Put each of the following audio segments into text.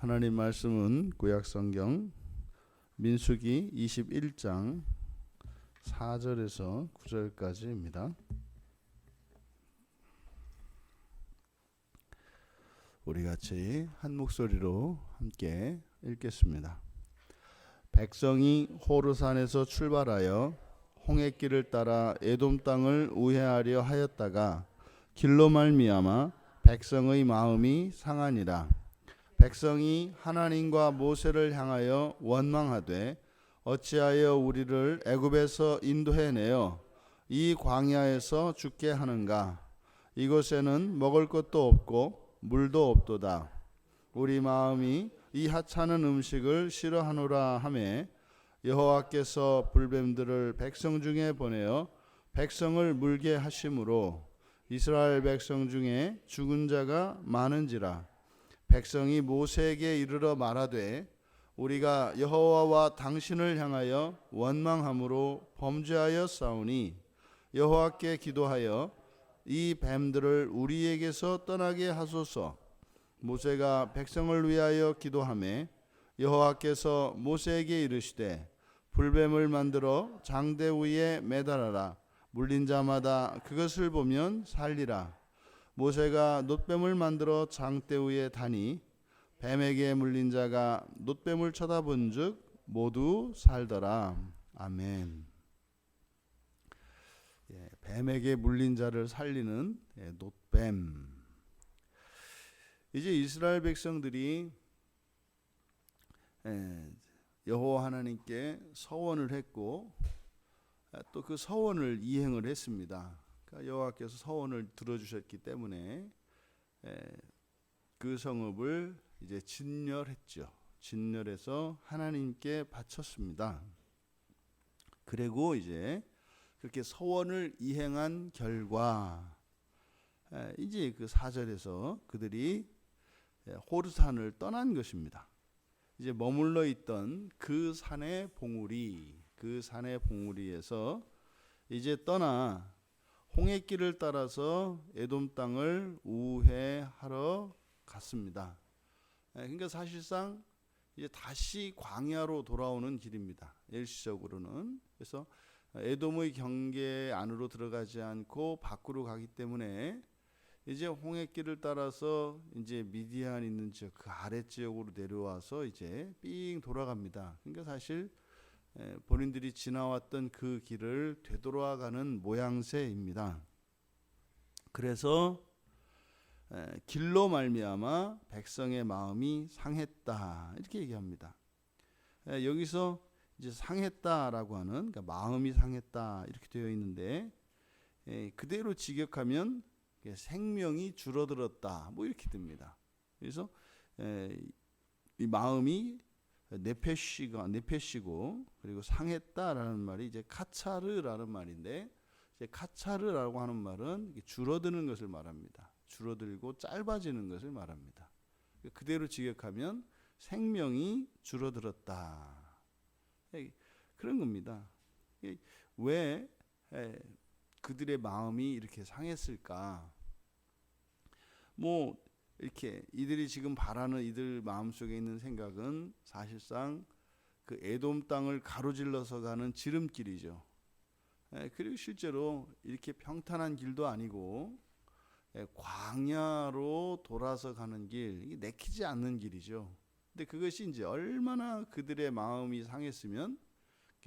하나님 말씀은 구약성경 민수기 21장 4절에서 9절까지입니다. 우리 같이 한 목소리로 함께 읽겠습니다. 백성이 호르산에서 출발하여 홍해길을 따라 에돔 땅을 우회하려 하였다가 길로 말미암아 백성의 마음이 상하니라. 백성이 하나님과 모세를 향하여 원망하되 어찌하여 우리를 애굽에서 인도해내어 이 광야에서 죽게 하는가? 이곳에는 먹을 것도 없고 물도 없도다. 우리 마음이 이 하찮은 음식을 싫어하노라 하매 여호와께서 불뱀들을 백성 중에 보내어 백성을 물게 하심으로 이스라엘 백성 중에 죽은 자가 많은지라. 백성이 모세에게 이르러 말하되 우리가 여호와와 당신을 향하여 원망함으로 범죄하여 싸우니 여호와께 기도하여 이 뱀들을 우리에게서 떠나게 하소서. 모세가 백성을 위하여 기도하매 여호와께서 모세에게 이르시되 불뱀을 만들어 장대 위에 매달아라. 물린 자마다 그것을 보면 살리라. 모세가 놋뱀을 만들어 장대 위에 다니 뱀에게 물린 자가 놋뱀을 쳐다본즉 모두 살더라. 아멘. 뱀에게 물린 자를 살리는 놋뱀. 이제 이스라엘 백성들이 여호와 하나님께 서원을 했고 또 그 서원을 이행을 했습니다. 여호와께서 서원을 들어주셨기 때문에 그 성읍을 이제 진멸했죠. 진멸해서 하나님께 바쳤습니다. 그리고 이제 그렇게 서원을 이행한 결과 이제 그 4절에서 그들이 호르산을 떠난 것입니다. 이제 머물러 있던 그 산의 봉우리에서 이제 떠나 홍해길을 따라서 에돔 땅을 우회하러 갔습니다. 그러니까 사실상 이제 다시 광야로 돌아오는 길입니다. 일시적으로는. 그래서 에돔의 경계 안으로 들어가지 않고 밖으로 가기 때문에 이제 홍해길을 따라서 이제 미디안 있는 지역 그 아래 지역으로 내려와서 이제 삥 돌아갑니다. 그러니까 사실 본인들이 지나왔던 그 길을 되돌아가는 모양새입니다. 그래서 길로 말미암아 백성의 마음이 상했다 이렇게 얘기합니다. 여기서 이제 상했다라고 하는 그러니까 마음이 상했다 이렇게 되어 있는데 그대로 직역하면 생명이 줄어들었다 뭐 이렇게 됩니다. 그래서 이 마음이 네페시고 그리고 상했다라는 말이 이제 카차르라는 말인데 이제 카차르라고 하는 말은 줄어드는 것을 말합니다. 줄어들고 짧아지는 것을 말합니다. 그대로 직역하면 생명이 줄어들었다. 그런 겁니다. 왜 그들의 마음이 이렇게 상했을까? 뭐 이렇게 이들이 지금 바라는 이들 마음속에 있는 생각은 사실상 그 에돔 땅을 가로질러서 가는 지름길이죠. 그리고 실제로 이렇게 평탄한 길도 아니고 광야로 돌아서 가는 길, 이게 내키지 않는 길이죠. 근데 그것이 이제 얼마나 그들의 마음이 상했으면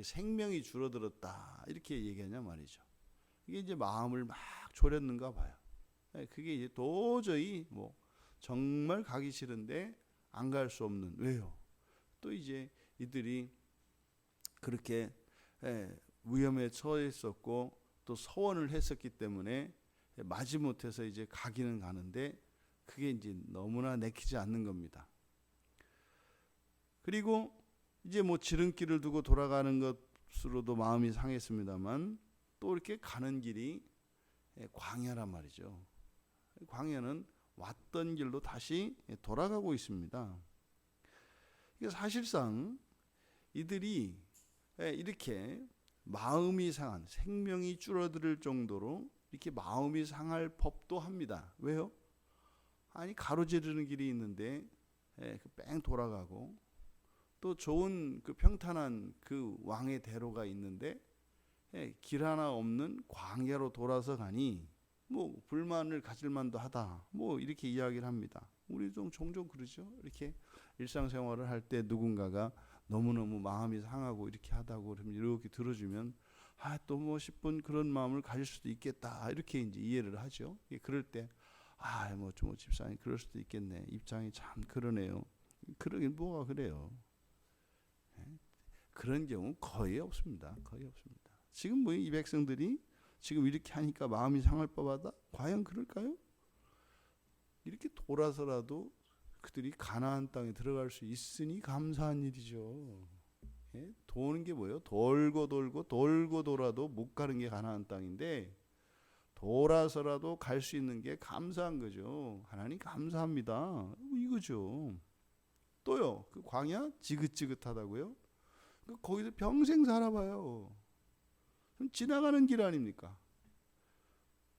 생명이 줄어들었다 이렇게 얘기하냐 말이죠. 이게 이제 마음을 막 졸였는가 봐요. 그게 이제 도저히 뭐 정말 가기 싫은데 안 갈 수 없는. 왜요? 또 이제 이들이 그렇게 위험에 처해 있었고 또 서원을 했었기 때문에 마지못해서 이제 가기는 가는데 그게 이제 너무나 내키지 않는 겁니다. 그리고 이제 뭐 지름길을 두고 돌아가는 것으로도 마음이 상했습니다만 또 이렇게 가는 길이 광야란 말이죠. 광야는 왔던 길로 다시 돌아가고 있습니다. 사실상 이들이 이렇게 마음이 상한 생명이 줄어들 정도로 이렇게 마음이 상할 법도 합니다. 왜요? 아니 가로지르는 길이 있는데 뺑돌아가고 또 좋은 그 평탄한 그 왕의 대로가 있는데 길 하나 없는 광야로 돌아서 가니 뭐 불만을 가질 만도 하다. 뭐 이렇게 이야기를 합니다. 우리 좀 종종 그러죠. 이렇게 일상생활을 할 때 누군가가 너무너무 마음이 상하고 이렇게 하다고 그러면 이렇게 들어주면 또 뭐 10분 그런 마음을 가질 수도 있겠다. 이렇게 이제 이해를 하죠. 그럴 때 뭐 좀 집사님 그럴 수도 있겠네. 입장이 참 그러네요. 그러긴 뭐가 그래요. 그런 경우 거의 없습니다. 거의 없습니다. 지금 뭐 이 백성들이 지금 이렇게 하니까 마음이 상할 법하다? 과연 그럴까요? 이렇게 돌아서라도 그들이 가나안 땅에 들어갈 수 있으니 감사한 일이죠. 도는 게 뭐예요? 돌고 돌아도 못 가는 게 가나안 땅인데 돌아서라도 갈 수 있는 게 감사한 거죠. 하나님 감사합니다. 이거죠. 또요. 그 광야 지긋지긋하다고요? 거기서 평생 살아봐요. 지나가는 길 아닙니까?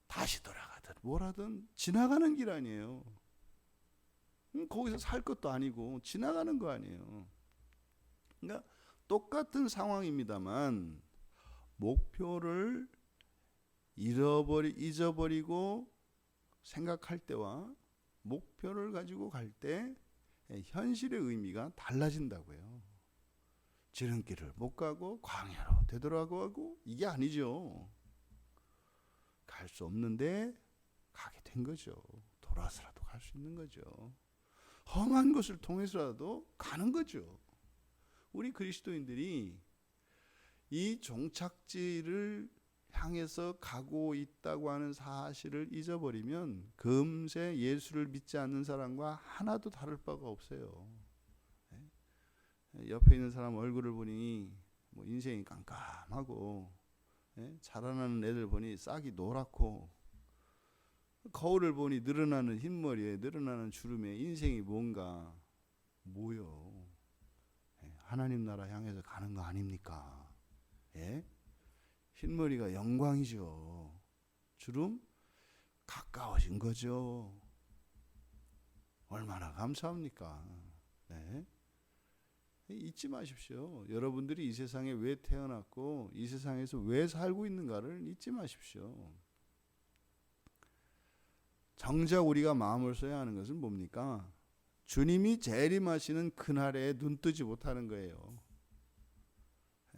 다시 돌아가든 뭐라든 지나가는 길 아니에요. 거기서 살 것도 아니고 지나가는 거 아니에요. 그러니까 똑같은 상황입니다만 목표를 잊어버리고 생각할 때와 목표를 가지고 갈 때 현실의 의미가 달라진다고요. 지름길을 못 가고 광야로 되돌아가고 이게 아니죠. 갈 수 없는데 가게 된 거죠. 돌아서라도 갈 수 있는 거죠. 험한 것을 통해서라도 가는 거죠. 우리 그리스도인들이 이 종착지를 향해서 가고 있다고 하는 사실을 잊어버리면 금세 예수를 믿지 않는 사람과 하나도 다를 바가 없어요. 옆에 있는 사람 얼굴을 보니 뭐 인생이 깜깜하고 자라나는 애들 보니 싹이 노랗고 거울을 보니 늘어나는 흰머리에 늘어나는 주름에 인생이 뭔가 뭐요. 하나님 나라 향해서 가는 거 아닙니까? 흰머리가 영광이죠. 주름 가까워진 거죠. 얼마나 감사합니까? 잊지 마십시오. 여러분들이 이 세상에 왜 태어났고 이 세상에서 왜 살고 있는가를 잊지 마십시오. 정작 우리가 마음을 써야 하는 것은 뭡니까? 주님이 재림하시는 그날에 눈뜨지 못하는 거예요.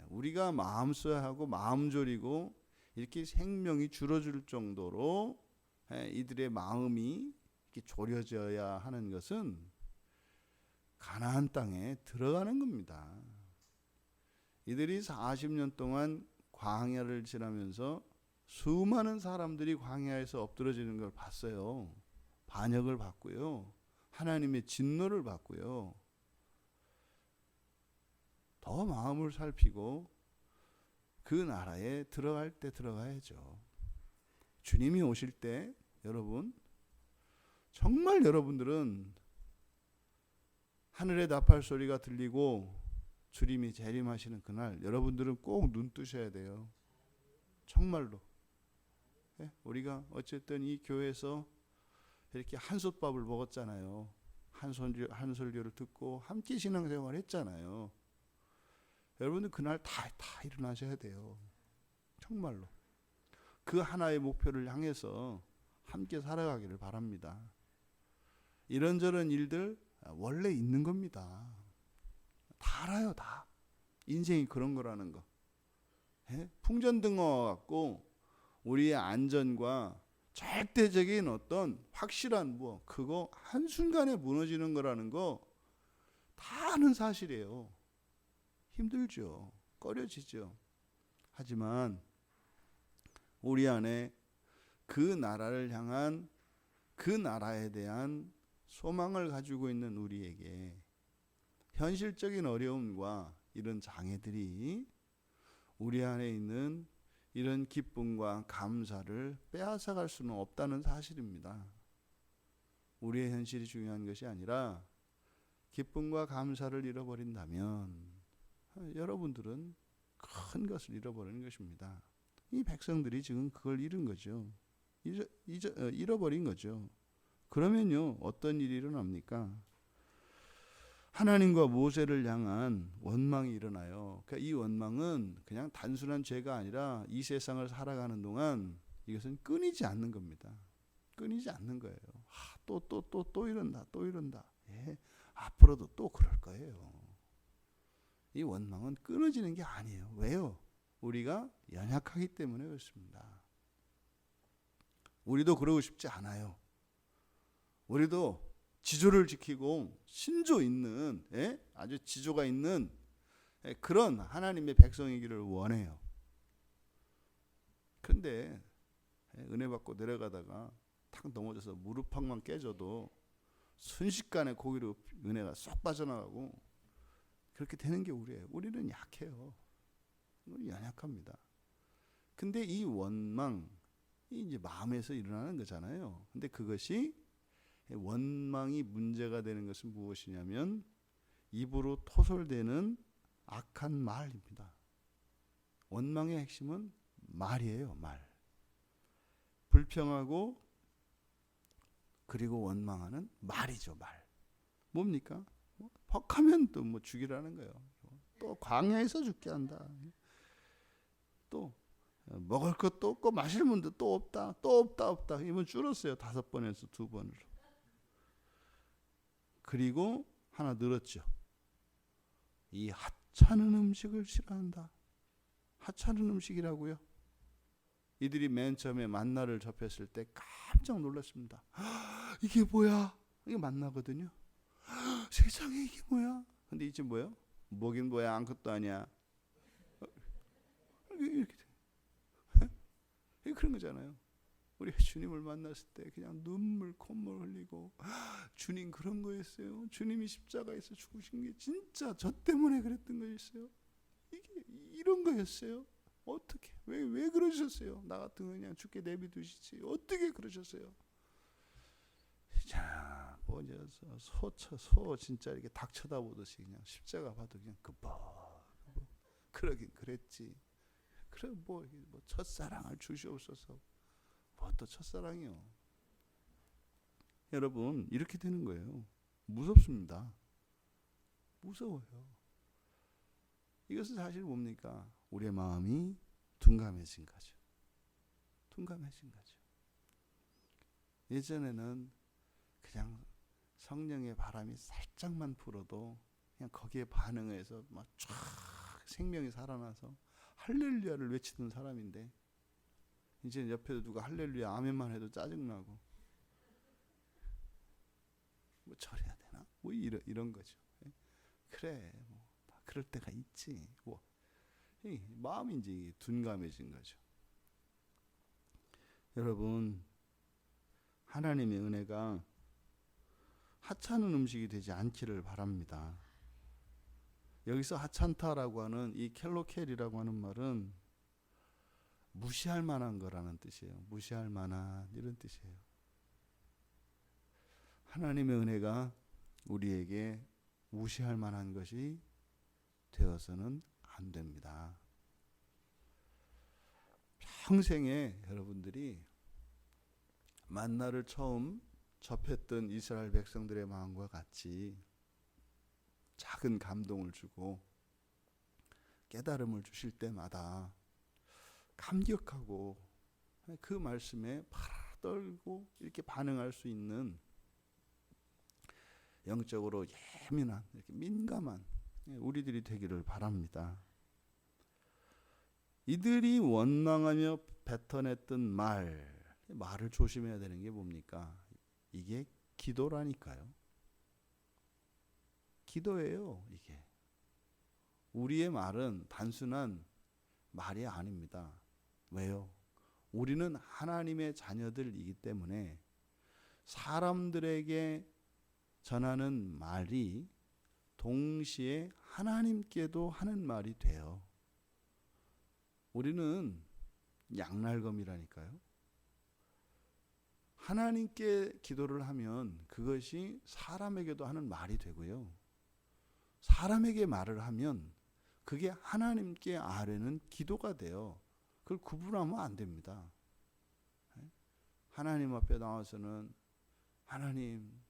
우리가 마음 써야 하고 마음 졸이고 이렇게 생명이 줄어들 정도로 이들의 마음이 이렇게 졸여져야 하는 것은 가나안 땅에 들어가는 겁니다. 이들이 40년 동안 광야를 지나면서 수많은 사람들이 광야에서 엎드러지는 걸 봤어요. 반역을 받고요. 하나님의 진노를 받고요. 더 마음을 살피고 그 나라에 들어갈 때 들어가야죠. 주님이 오실 때 여러분 정말 여러분들은 하늘의 나팔 소리가 들리고 주님이 재림하시는 그날 여러분들은 꼭 눈 뜨셔야 돼요. 정말로. 우리가 어쨌든 이 교회에서 이렇게 한솥밥을 먹었잖아요. 한 설교를 듣고 함께 신앙생활을 했잖아요. 여러분들 그날 다 일어나셔야 돼요. 정말로. 그 하나의 목표를 향해서 함께 살아가기를 바랍니다. 이런저런 일들 원래 있는 겁니다. 다 알아요, 다. 인생이 그런 거라는 거. 풍전등화와 같고 우리의 안전과 절대적인 어떤 확실한 그거 한순간에 무너지는 거라는 거 다 아는 사실이에요. 힘들죠. 꺼려지죠. 하지만 우리 안에 그 나라를 향한 그 나라에 대한 소망을 가지고 있는 우리에게 현실적인 어려움과 이런 장애들이 우리 안에 있는 이런 기쁨과 감사를 빼앗아갈 수는 없다는 사실입니다. 우리의 현실이 중요한 것이 아니라 기쁨과 감사를 잃어버린다면 여러분들은 큰 것을 잃어버리는 것입니다. 이 백성들이 지금 그걸 잃은 거죠. 잃어버린 거죠. 그러면요 어떤 일이 일어납니까? 하나님과 모세를 향한 원망이 일어나요. 그러니까 이 원망은 그냥 단순한 죄가 아니라 이 세상을 살아가는 동안 이것은 끊이지 않는 겁니다. 끊이지 않는 거예요. 또 이런다, 또 이런다. 예, 앞으로도 또 그럴 거예요. 이 원망은 끊어지는 게 아니에요. 왜요? 우리가 연약하기 때문에 그렇습니다. 우리도 그러고 싶지 않아요. 우리도 지조를 지키고 신조 있는, 아주 지조가 있는 그런 하나님의 백성이기를 원해요. 그런데 은혜 받고 내려가다가 탁 넘어져서 무릎팍만 깨져도 순식간에 거기로 은혜가 쏙 빠져나가고 그렇게 되는 게 우리예요. 우리는 약해요. 우리 연약합니다. 근데 이 원망이 이제 마음에서 일어나는 거잖아요. 근데 그것이 원망이 문제가 되는 것은 무엇이냐면 입으로 토설되는 악한 말입니다. 원망의 핵심은 말이에요. 말. 불평하고 그리고 원망하는 말이죠. 말. 뭡니까? 퍽하면 또 뭐 죽이라는 거예요. 또 광야에서 죽게 한다. 또 먹을 것도 없고 마실 물도 또 없다. 또 없다. 이번 줄었어요. 5번에서 2번으로. 그리고 하나 늘었죠. 이 하찮은 음식을 싫어한다. 하찮은 음식이라고요? 이들이 맨 처음에 만나를 접했을 때 깜짝 놀랐습니다. 이게 뭐야? 이게 만나거든요. 세상에 이게 뭐야? 근데 이제 뭐예요? 뭐긴 뭐야? 아무것도 아니야. 이렇게 그런 거잖아요. 우리 주님을 만났을 때 그냥 눈물 콧물 흘리고 주님 그런 거였어요. 주님이 십자가에서 죽으신 게 진짜 저 때문에 그랬던 거였어요. 이게 이런 거였어요. 어떻게 왜 그러셨어요? 나 같은 거 그냥 죽게 내비두시지. 어떻게 그러셨어요? 자, 소 진짜 이렇게 닭 쳐다보듯이 그냥 십자가 봐도 그냥 그러긴 그랬지. 그래 뭐 첫사랑을 주시옵소서. 뭐 또 첫사랑이요. 여러분 이렇게 되는 거예요. 무섭습니다. 무서워요. 이것은 사실 뭡니까? 우리의 마음이 둔감해진 거죠. 둔감해진 거죠. 예전에는 그냥 성령의 바람이 살짝만 불어도 그냥 거기에 반응해서 막 쫙 생명이 살아나서 할렐루야를 외치던 사람인데 이제 옆에도 누가 할렐루야 아멘만 해도 짜증나고 뭐 저래야 되나? 뭐 이런 거죠. 그래 뭐 그럴 때가 있지. 뭐 마음이 이제 둔감해진 거죠. 여러분 하나님의 은혜가 하찮은 음식이 되지 않기를 바랍니다. 여기서 하찮다라고 하는 이 켈로켈이라고 하는 말은 무시할 만한 거라는 뜻이에요. 무시할 만한 이런 뜻이에요. 하나님의 은혜가 우리에게 무시할 만한 것이 되어서는 안 됩니다. 평생에 여러분들이 만나를 처음 접했던 이스라엘 백성들의 마음과 같이 작은 감동을 주고 깨달음을 주실 때마다 감격하고 그 말씀에 팔아 떨고 이렇게 반응할 수 있는 영적으로 예민한 이렇게 민감한 우리들이 되기를 바랍니다. 이들이 원망하며 뱉어냈던 말을 조심해야 되는 게 뭡니까? 이게 기도라니까요. 기도예요. 이게 우리의 말은 단순한 말이 아닙니다. 왜요? 우리는 하나님의 자녀들이기 때문에 사람들에게 전하는 말이 동시에 하나님께도 하는 말이 돼요. 우리는 양날검이라니까요. 하나님께 기도를 하면 그것이 사람에게도 하는 말이 되고요. 사람에게 말을 하면 그게 하나님께 아뢰는 기도가 돼요. 그걸 구분하면 안 됩니다. 하나님 앞에 나와서는 하나님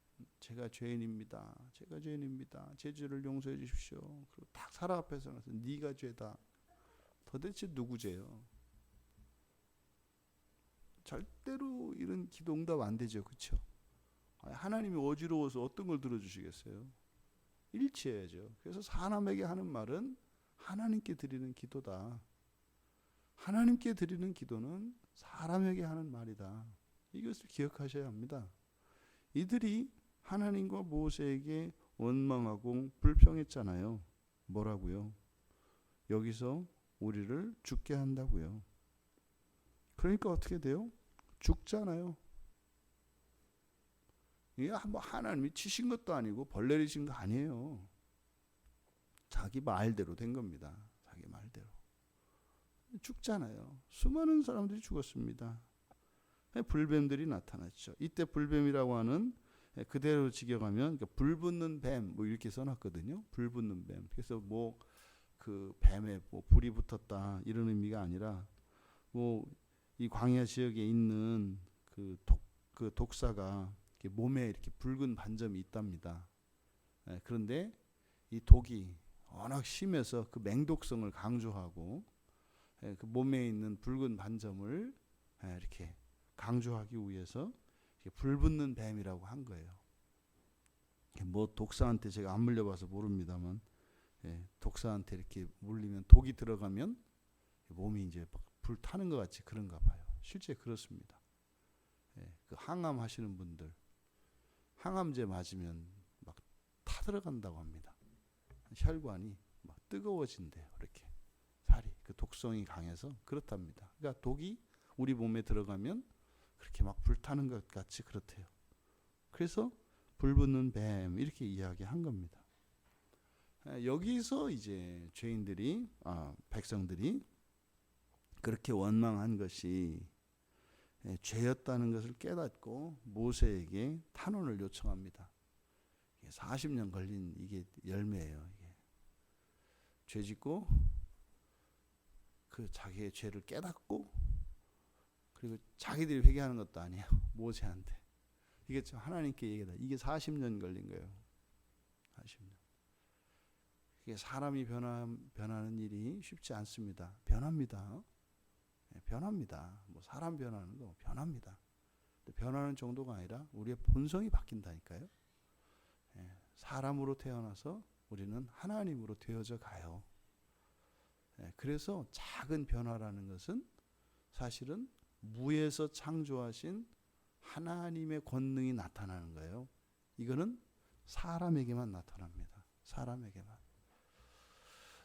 제가 죄인입니다. 제가 죄인입니다. 제 죄를 용서해 주십시오. 그리고 딱 사람 앞에서 나서 네가 죄다. 도대체 누구 죄요? 절대로 이런 기도 응답 안 되죠. 그렇죠? 하나님이 어지러워서 어떤 걸 들어주시겠어요? 일치해야죠. 그래서 사람에게 하는 말은 하나님께 드리는 기도다. 하나님께 드리는 기도는 사람에게 하는 말이다. 이것을 기억하셔야 합니다. 이들이 하나님과 모세에게 원망하고 불평했잖아요. 뭐라고요? 여기서 우리를 죽게 한다고요. 그러니까 어떻게 돼요? 죽잖아요. 이게 뭐 하나님이 치신 것도 아니고 벌 내리신 거 아니에요. 자기 말대로 된 겁니다. 자기 말대로. 죽잖아요. 수많은 사람들이 죽었습니다. 불뱀들이 나타났죠. 이때 불뱀이라고 하는 그대로 직역하면 그러니까 불 붙는 뱀 뭐 이렇게 써놨거든요. 불 붙는 뱀. 그래서 뭐 그 뱀에 뭐 불이 붙었다 이런 의미가 아니라 뭐 이 광야 지역에 있는 그 독사가 몸에 이렇게 붉은 반점이 있답니다. 그런데 이 독이 워낙 심해서 그 맹독성을 강조하고 그 몸에 있는 붉은 반점을 이렇게 강조하기 위해서 불 붙는 뱀이라고 한 거예요. 뭐 독사한테 제가 안 물려봐서 모릅니다만 독사한테 이렇게 물리면 독이 들어가면 몸이 이제 불 타는 것 같이 그런가 봐요. 실제 그렇습니다. 그 항암 하시는 분들 항암제 맞으면 막 타들어간다고 합니다. 혈관이 막 뜨거워진대요. 이렇게 살이 그 독성이 강해서 그렇답니다. 그러니까 독이 우리 몸에 들어가면 그렇게 막 불타는 것 같이 그렇대요. 그래서 불 붙는 뱀 이렇게 이야기한 겁니다. 여기서 이제 죄인들이 백성들이 그렇게 원망한 것이 죄였다는 것을 깨닫고 모세에게 탄원을 요청합니다. 40년 걸린 이게 열매예요. 이게. 죄 짓고 그 자기의 죄를 깨닫고 그리고 자기들이 회개하는 것도 아니에요. 모세한테. 이게 참 하나님께 얘기다. 이게 40년 걸린 거예요. 40년. 이게 사람이 변하는 일이 쉽지 않습니다. 변합니다. 변합니다. 뭐 사람 변하는 거 변합니다. 변하는 정도가 아니라 우리의 본성이 바뀐다니까요. 사람으로 태어나서 우리는 하나님으로 되어져 가요. 그래서 작은 변화라는 것은 사실은 무에서 창조하신 하나님의 권능이 나타나는 거예요. 이거는 사람에게만 나타납니다. 사람에게만.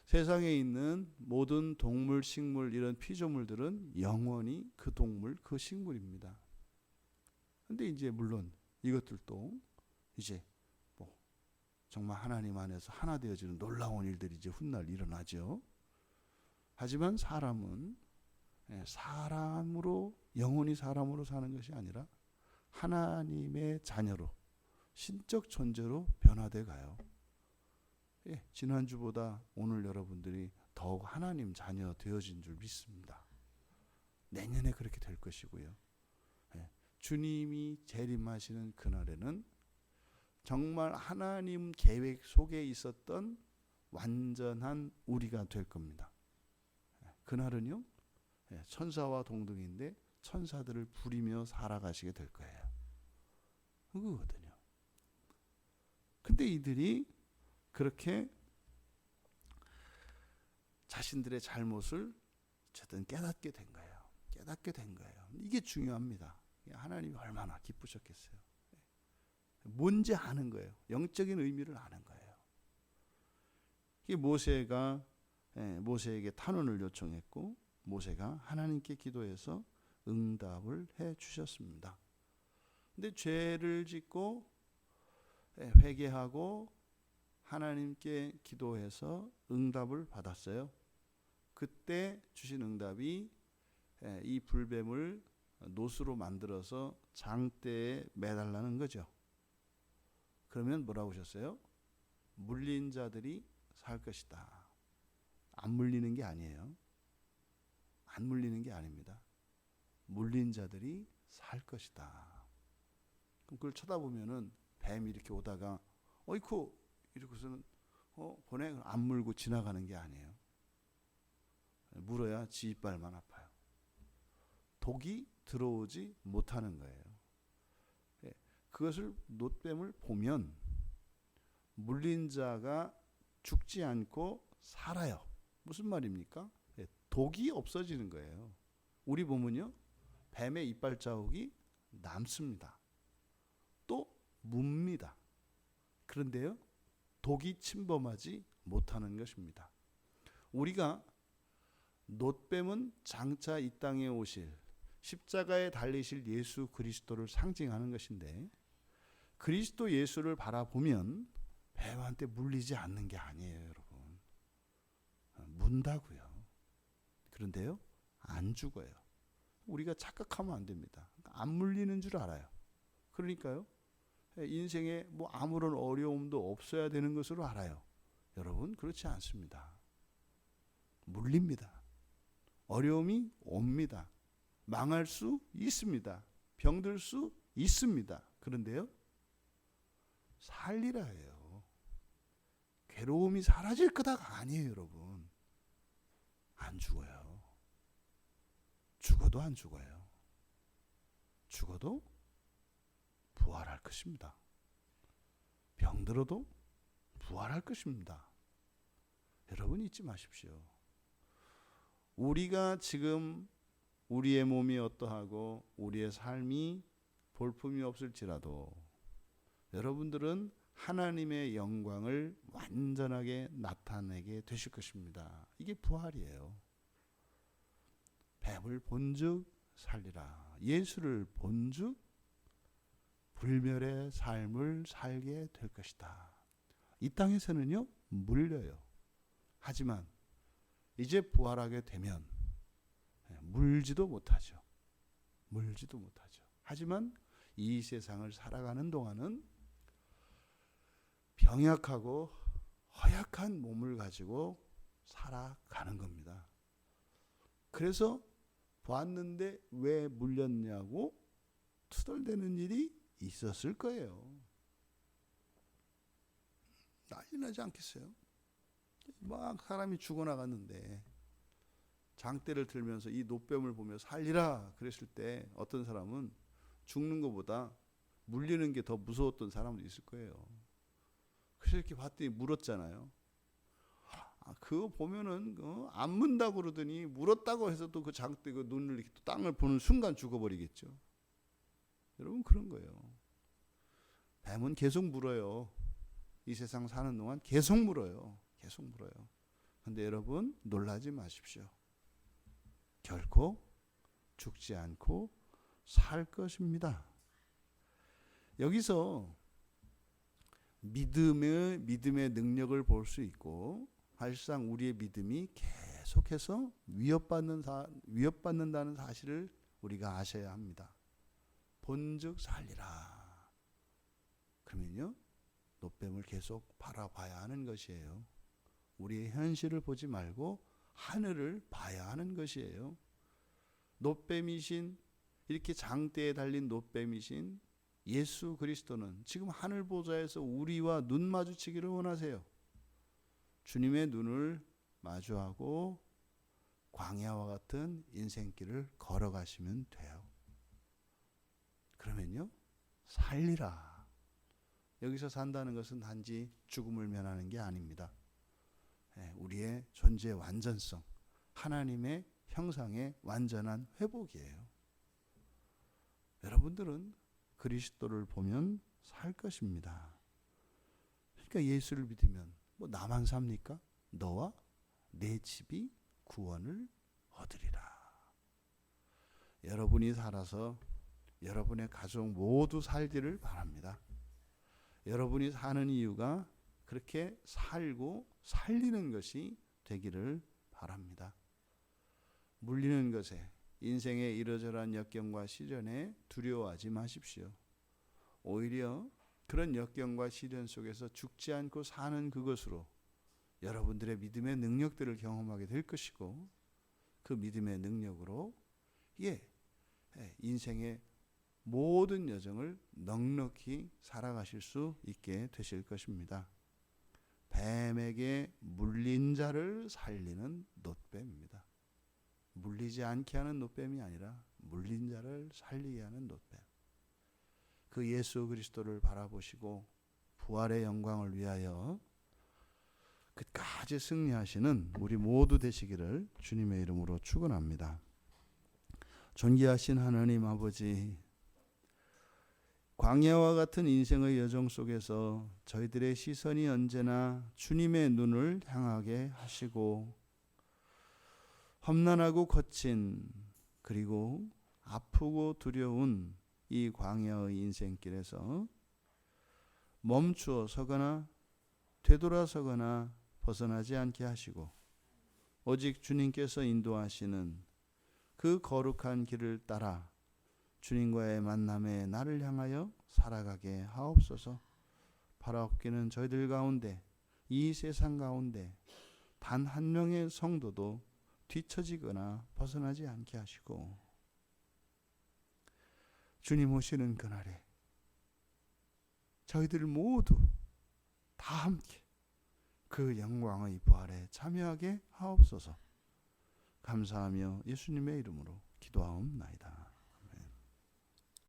세상에 있는 모든 동물, 식물 이런 피조물들은 영원히 그 동물, 그 식물입니다. 근데 이제 물론 이것들도 이제 뭐 정말 하나님 안에서 하나 되어지는 놀라운 일들이 이제 훗날 일어나죠. 하지만 사람은 사람으로 영원히 사람으로 사는 것이 아니라 하나님의 자녀로 신적 존재로 변화돼 가요. 지난주보다 오늘 여러분들이 더욱 하나님 자녀 되어진 줄 믿습니다. 내년에 그렇게 될 것이고요. 주님이 재림하시는 그날에는 정말 하나님 계획 속에 있었던 완전한 우리가 될 겁니다. 그날은요, 천사와 동등인데 천사들을 부리며 살아가시게 될 거예요. 그거거든요. 근데 이들이 그렇게 자신들의 잘못을 어쨌든 깨닫게 된 거예요. 깨닫게 된 거예요. 이게 중요합니다. 하나님이 얼마나 기쁘셨겠어요. 뭔지 아는 거예요. 영적인 의미를 아는 거예요. 이게 모세가 모세에게 탄원을 요청했고 모세가 하나님께 기도해서 응답을 해 주셨습니다. 근데 죄를 짓고 회개하고 하나님께 기도해서 응답을 받았어요. 그때 주신 응답이 이 불뱀을 노수로 만들어서 장대에 매달라는 거죠. 그러면 뭐라고 하셨어요? 물린 자들이 살 것이다. 안 물리는 게 아니에요. 안 물리는 게 아닙니다. 물린 자들이 살 것이다. 그럼 그걸 쳐다보면은 뱀이 이렇게 오다가 어이쿠 이러고서는 보내 안 물고 지나가는 게 아니에요. 물어야 지 이빨만 아파요. 독이 들어오지 못하는 거예요. 그것을 놋뱀을 보면 물린 자가 죽지 않고 살아요. 무슨 말입니까? 독이 없어지는 거예요. 우리 보면요, 뱀의 이빨 자국이 남습니다. 또 뭅니다. 그런데요, 독이 침범하지 못하는 것입니다. 우리가 놋뱀은 장차 이 땅에 오실 십자가에 달리실 예수 그리스도를 상징하는 것인데, 그리스도 예수를 바라보면 뱀한테 물리지 않는 게 아니에요, 여러분. 문다고요. 그런데요, 안 죽어요. 우리가 착각하면 안 됩니다. 안 물리는 줄 알아요. 그러니까요, 인생에 뭐 아무런 어려움도 없어야 되는 것으로 알아요. 여러분, 그렇지 않습니다. 물립니다. 어려움이 옵니다. 망할 수 있습니다. 병들 수 있습니다. 그런데요, 살리라 해요. 괴로움이 사라질 거다가 아니에요, 여러분. 안 죽어요. 죽어도 안 죽어요. 죽어도 부활할 것입니다. 병들어도 부활할 것입니다. 여러분, 잊지 마십시오. 우리가 지금 우리의 몸이 어떠하고 우리의 삶이 볼품이 없을지라도 여러분들은 하나님의 영광을 완전하게 나타내게 되실 것입니다. 이게 부활이에요. 뱀을 본즉 살리라. 예수를 본즉 불멸의 삶을 살게 될 것이다. 이 땅에서는요, 물려요. 하지만 이제 부활하게 되면 물지도 못하죠. 물지도 못하죠. 하지만 이 세상을 살아가는 동안은 병약하고 허약한 몸을 가지고 살아가는 겁니다. 그래서 보았는데 왜 물렸냐고 투덜대는 일이 있었을 거예요. 난리 나지 않겠어요? 막 사람이 죽어나갔는데 장대를 들면서 이 놋뱀을 보며 살리라 그랬을 때 어떤 사람은 죽는 것보다 물리는 게 더 무서웠던 사람도 있을 거예요. 그래서 이렇게 봤더니 물었잖아요. 그거 보면은 안 문다고 그러더니 물었다고 해서 또 그 장대 그 눈을 이렇게 또 땅을 보는 순간 죽어버리겠죠. 여러분, 그런 거예요. 뱀은 계속 물어요. 이 세상 사는 동안 계속 물어요. 계속 물어요. 그런데 여러분, 놀라지 마십시오. 결코 죽지 않고 살 것입니다. 여기서 믿음의 능력을 볼 수 있고, 사실상 우리의 믿음이 계속해서 위협받는다는 사실을 우리가 아셔야 합니다. 본즉 살리라. 그러면요, 놋뱀을 계속 바라봐야 하는 것이에요. 우리의 현실을 보지 말고 하늘을 봐야 하는 것이에요. 놋뱀이신, 이렇게 장대에 달린 놋뱀이신 예수 그리스도는 지금 하늘 보좌에서 우리와 눈 마주치기를 원하세요. 주님의 눈을 마주하고 광야와 같은 인생길을 걸어가시면 돼요. 그러면요, 살리라. 여기서 산다는 것은 단지 죽음을 면하는 게 아닙니다. 우리의 존재의 완전성, 하나님의 형상의 완전한 회복이에요. 여러분들은 그리스도를 보면 살 것입니다. 그러니까 예수를 믿으면 뭐 나만 삽니까? 너와 내 집이 구원을 얻으리라. 여러분이 살아서 여러분의 가족 모두 살기를 바랍니다. 여러분이 사는 이유가 그렇게 살고 살리는 것이 되기를 바랍니다. 물리는 것에, 인생의 이러저러한 역경과 시련에 두려워하지 마십시오. 오히려 그런 역경과 시련 속에서 죽지 않고 사는 그것으로 여러분들의 믿음의 능력들을 경험하게 될 것이고, 그 믿음의 능력으로 인생의 모든 여정을 넉넉히 살아가실 수 있게 되실 것입니다. 뱀에게 물린 자를 살리는 놋뱀입니다. 물리지 않게 하는 놋뱀이 아니라 물린 자를 살리게 하는 놋뱀. 그 예수 그리스도를 바라보시고 부활의 영광을 위하여 끝까지 승리하시는 우리 모두 되시기를 주님의 이름으로 축원합니다. 존귀하신 하나님 아버지, 광야와 같은 인생의 여정 속에서 저희들의 시선이 언제나 주님의 눈을 향하게 하시고 험난하고 거친 그리고 아프고 두려운 이 광야의 인생길에서 멈추어 서거나 되돌아서거나 벗어나지 않게 하시고 오직 주님께서 인도하시는 그 거룩한 길을 따라 주님과의 만남에 나를 향하여 살아가게 하옵소서. 바라옵기는 저희들 가운데 이 세상 가운데 단 한 명의 성도도 뒤처지거나 벗어나지 않게 하시고 주님 오시는 그날에 저희들 모두 다 함께 그 영광의 부활에 참여하게 하옵소서. 감사하며 예수님의 이름으로 기도하옵나이다.